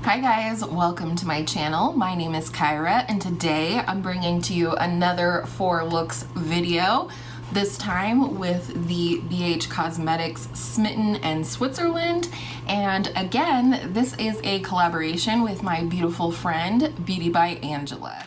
Hi guys, welcome to my channel. My name is Kyra and today I'm bringing to you another 4 looks video, this time with the BH Cosmetics Smitten and Switzerland. And again, this is a collaboration with my beautiful friend, Beauty by Angela.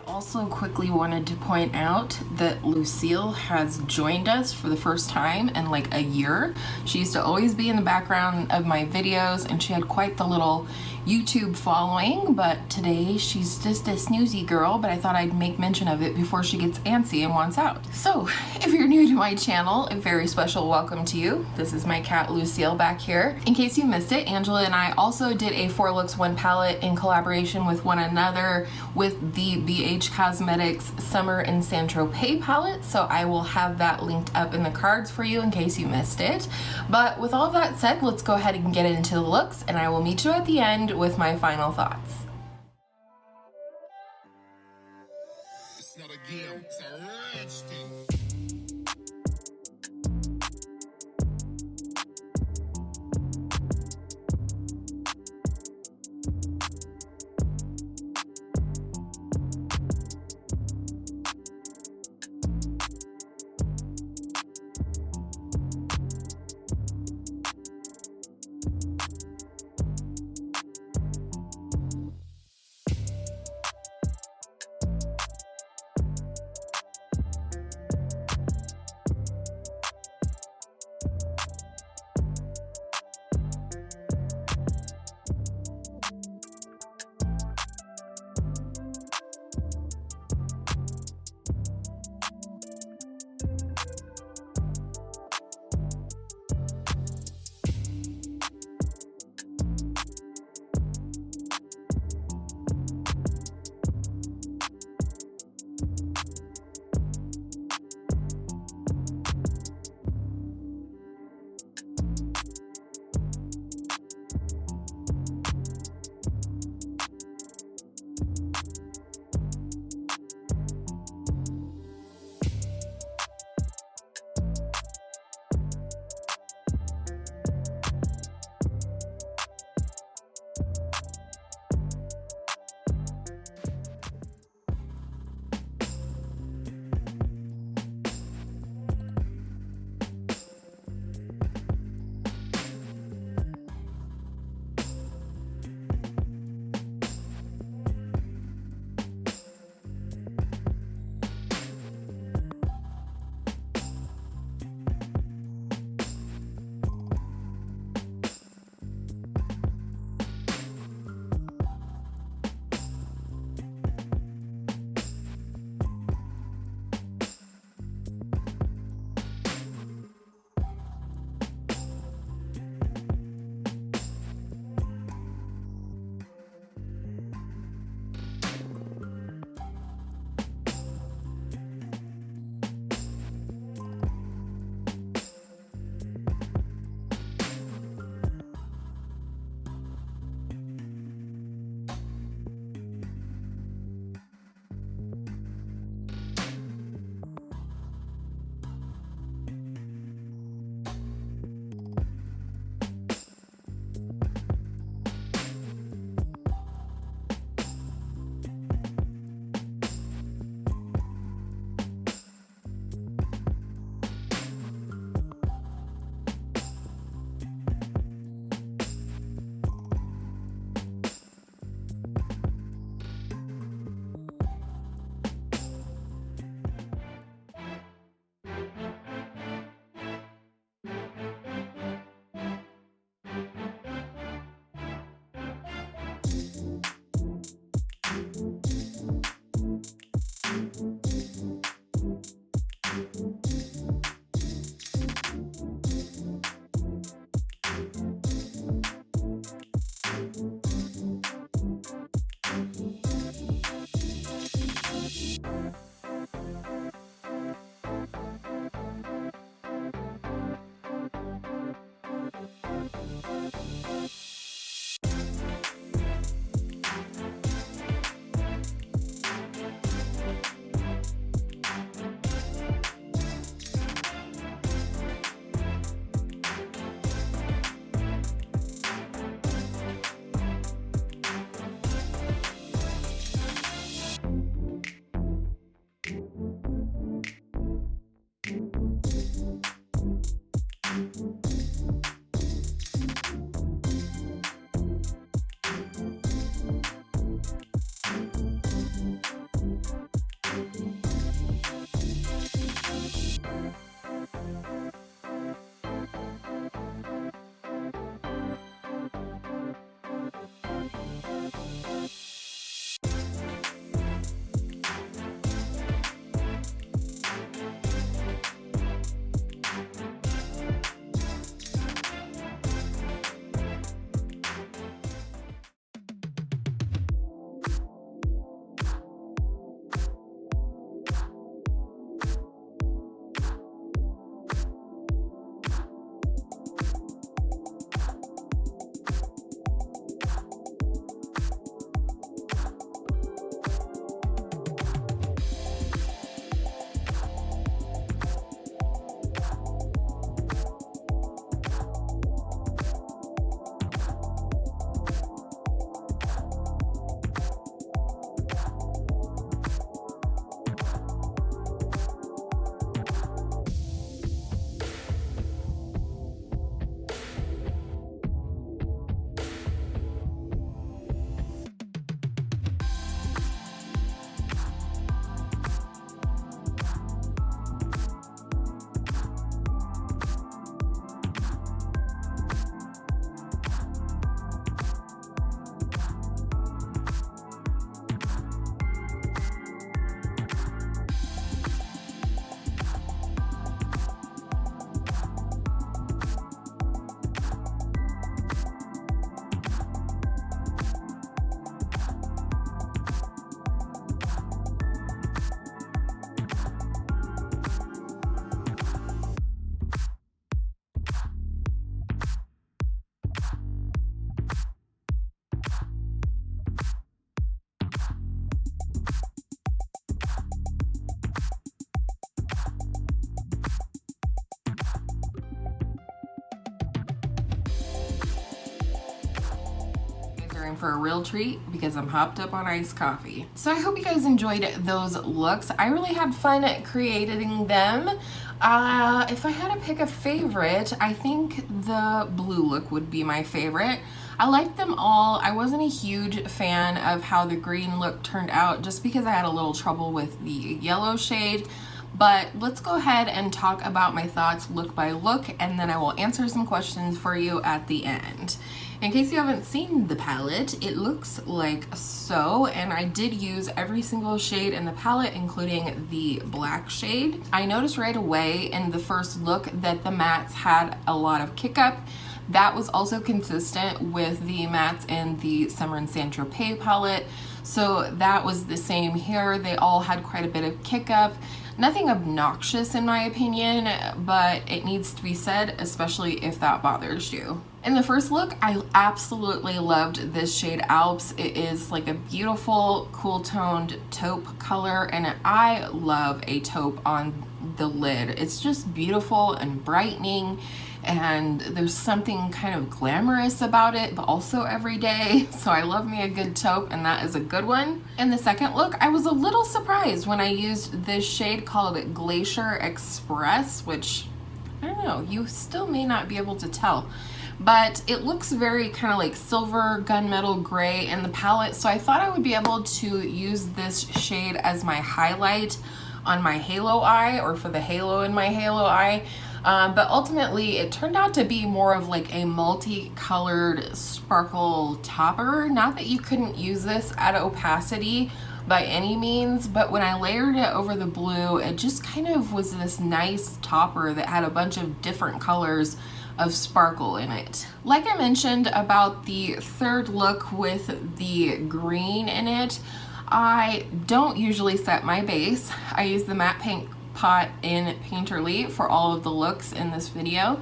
Also quickly wanted to point out that Lucille has joined us for the first time in like a year. She used to always be in the background of my videos and she had quite the little YouTube following, but today she's just a snoozy girl, but I thought I'd make mention of it before she gets antsy and wants out. So if you're new to my channel, a very special welcome to you. This is my cat Lucille back here. In case you missed it, Angela and I also did a 4 looks 1 palette in collaboration with one another with the BH Cosmetics Summer in St Tropez palette, so I will have that linked up in the cards for you in case you missed it. But with all of that said, let's go ahead and get into the looks and I will meet you at the end with my final thoughts. It's not a game, it's a rich thing. in for a real treat because I'm hopped up on iced coffee. So I hope you guys enjoyed those looks. I really had fun creating them. If I had to pick a favorite, I think the blue look would be my favorite. I liked them all. I wasn't a huge fan of how the green look turned out just because I had a little trouble with the yellow shade. But let's go ahead and talk about my thoughts look by look, and then I will answer some questions for you at the end. In case you haven't seen the palette, it looks like so, and I did use every single shade in the palette, including the black shade. I noticed right away in the first look that the mattes had a lot of kick up. That was also consistent with the mattes in the Summer in St Tropez palette. So that was the same here. They all had quite a bit of kick up. Nothing obnoxious in my opinion, but it needs to be said, especially if that bothers you. In the first look, I absolutely loved this shade Alps. It is like a beautiful, cool toned taupe color, and I love a taupe on the lid. It's just beautiful and brightening, and there's something kind of glamorous about it, but also everyday. So I love me a good taupe, and that is a good one. In the second look, I was a little surprised when I used this shade called Glacier Express, which, I don't know, you still may not be able to tell, but it looks very kind of like silver gunmetal gray in the palette. So I thought I would be able to use this shade as my highlight on my halo eye, or for the halo in my halo eye. But ultimately it turned out to be more of like a multicolored sparkle topper. Not that you couldn't use this at opacity by any means, but when I layered it over the blue, it just kind of was this nice topper that had a bunch of different colors of sparkle in it. Like I mentioned about the third look with the green in it, I don't usually set my base. I use the matte paint pot in Painterly for all of the looks in this video,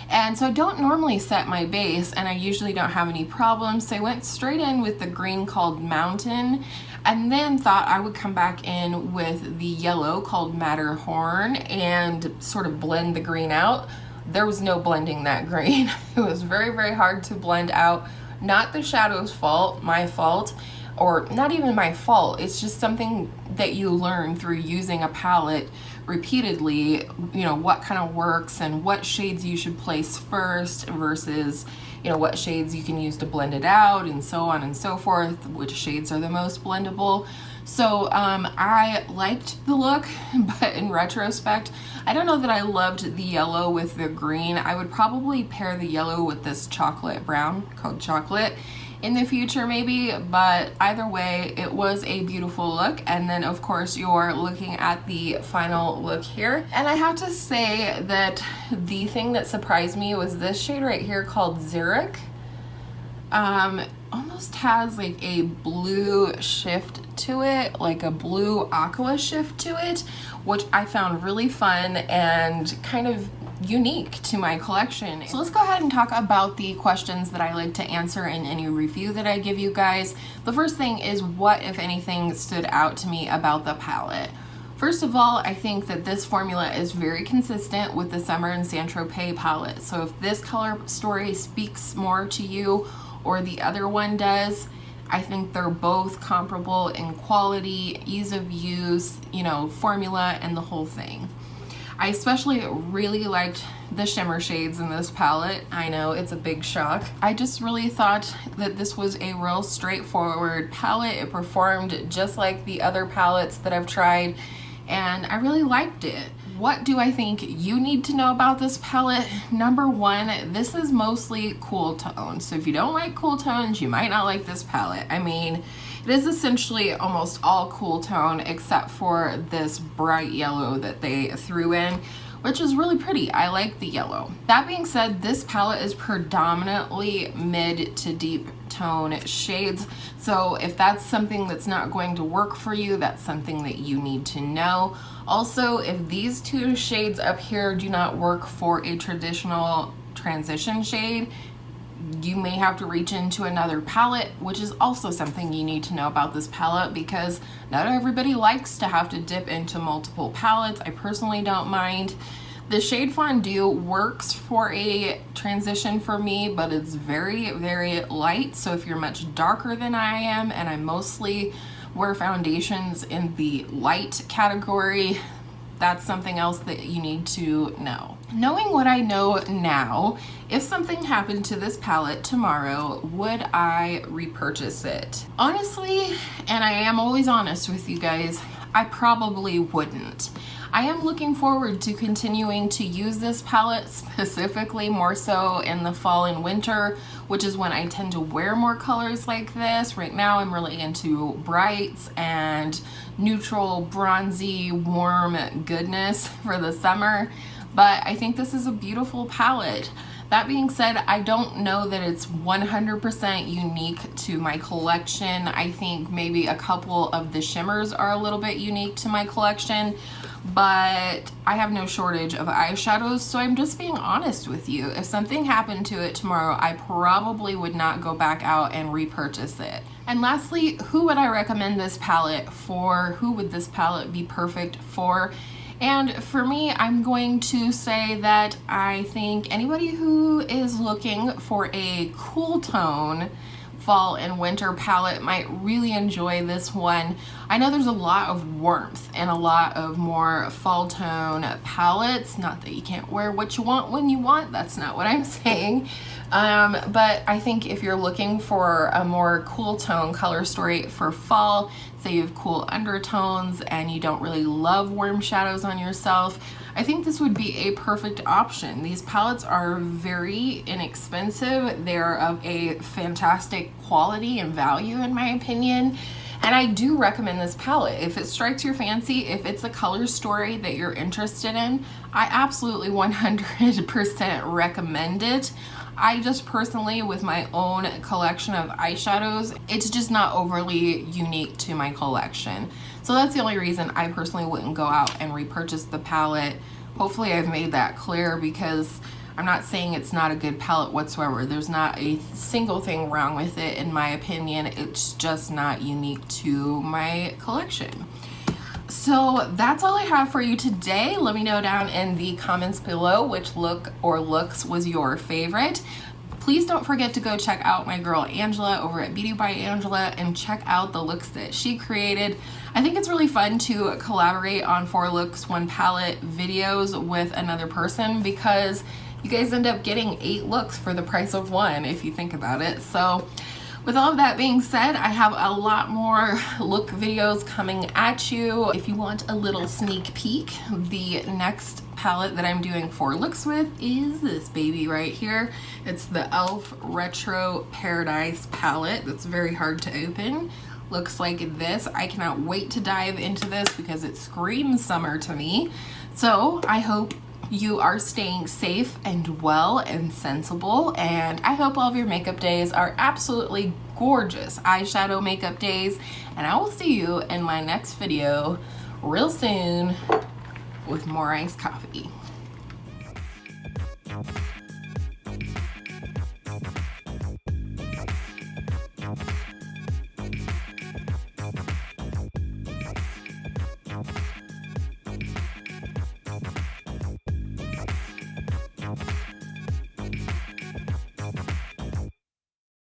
and so I don't normally set my base, and I usually don't have any problems. So I went straight in with the green called Mountain, and then thought I would come back in with the yellow called Matterhorn and sort of blend the green out. There was no blending that green. It was very, very hard to blend out. Not the shadow's fault, my fault, or not even my fault. It's just something that you learn through using a palette repeatedly, you know, what kind of works and what shades you should place first versus, you know, what shades you can use to blend it out, and so on and so forth, which shades are the most blendable. So I liked the look, but in retrospect, I don't know that I loved the yellow with the green. I would probably pair the yellow with this chocolate brown called Chocolate in the future maybe, but either way, it was a beautiful look. And then of course you're looking at the final look here, and I have to say that the thing that surprised me was this shade right here called Zurich. Almost has like a blue shift to it, like a blue aqua shift to it, which I found really fun and kind of unique to my collection. So let's go ahead and talk about the questions that I like to answer in any review that I give you guys. The first thing is, what, if anything, stood out to me about the palette? First of all, I think that this formula is very consistent with the Summer in St Tropez palette. So if this color story speaks more to you or the other one does, I think they're both comparable in quality, ease of use, you know, formula, and the whole thing. I especially really liked the shimmer shades in this palette. I know it's a big shock. I just really thought that this was a real straightforward palette. It performed just like the other palettes that I've tried, and I really liked it. What do I think you need to know about this palette? Number one, this is mostly cool tones. So if you don't like cool tones, you might not like this palette. I mean, it is essentially almost all cool tone except for this bright yellow that they threw in, which is really pretty. I like the yellow. That being said, this palette is predominantly mid to deep tone shades. So if that's something that's not going to work for you, that's something that you need to know. Also, if these two shades up here do not work for a traditional transition shade, you may have to reach into another palette, which is also something you need to know about this palette, because not everybody likes to have to dip into multiple palettes. I personally don't mind. The shade Fondue works for a transition for me, but it's very, very light. So if you're much darker than I am, and I mostly wear foundations in the light category, that's something else that you need to know. Knowing what I know now, if something happened to this palette tomorrow, would I repurchase it? Honestly, and I am always honest with you guys, I probably wouldn't. I am looking forward to continuing to use this palette, specifically more so in the fall and winter, which is when I tend to wear more colors like this. Right now I'm really into brights and neutral, bronzy, warm goodness for the summer, but I think this is a beautiful palette. That being said, I don't know that it's 100% unique to my collection. I think maybe a couple of the shimmers are a little bit unique to my collection, but I have no shortage of eyeshadows, so I'm just being honest with you. If something happened to it tomorrow, I probably would not go back out and repurchase it. And lastly, who would I recommend this palette for? Who would this palette be perfect for? And for me, I'm going to say that I think anybody who is looking for a cool tone fall and winter palette might really enjoy this one. I know there's a lot of warmth and a lot of more fall tone palettes. Not that you can't wear what you want when you want, that's not what I'm saying. But I think if you're looking for a more cool tone color story for fall, say you have cool undertones and you don't really love warm shadows on yourself, I think this would be a perfect option. These palettes are very inexpensive. They're of a fantastic quality and value in my opinion. And I do recommend this palette. If it strikes your fancy, if it's a color story that you're interested in, I absolutely 100% recommend it. I just personally, with my own collection of eyeshadows, it's just not overly unique to my collection. So that's the only reason I personally wouldn't go out and repurchase the palette. Hopefully I've made that clear, because I'm not saying it's not a good palette whatsoever. There's not a single thing wrong with it in my opinion. It's just not unique to my collection. So that's all I have for you today. Let me know down in the comments below which look or looks was your favorite. Please don't forget to go check out my girl Angela over at Beauti By Angela and check out the looks that she created. I think it's really fun to collaborate on 4 looks 1 palette videos with another person, because you guys end up getting 8 looks for the price of 1 if you think about it. So with all of that being said, I have a lot more look videos coming at you. If you want a little sneak peek, the next palette that I'm doing 4 looks with is this baby right here. It's the Elf Retro Paradise palette. That's very hard to open. Looks like this. I cannot wait to dive into this because it screams summer to me. So I hope you are staying safe and well and sensible, and I hope all of your makeup days are absolutely gorgeous eyeshadow makeup days, and I will see you in my next video real soon with more iced coffee.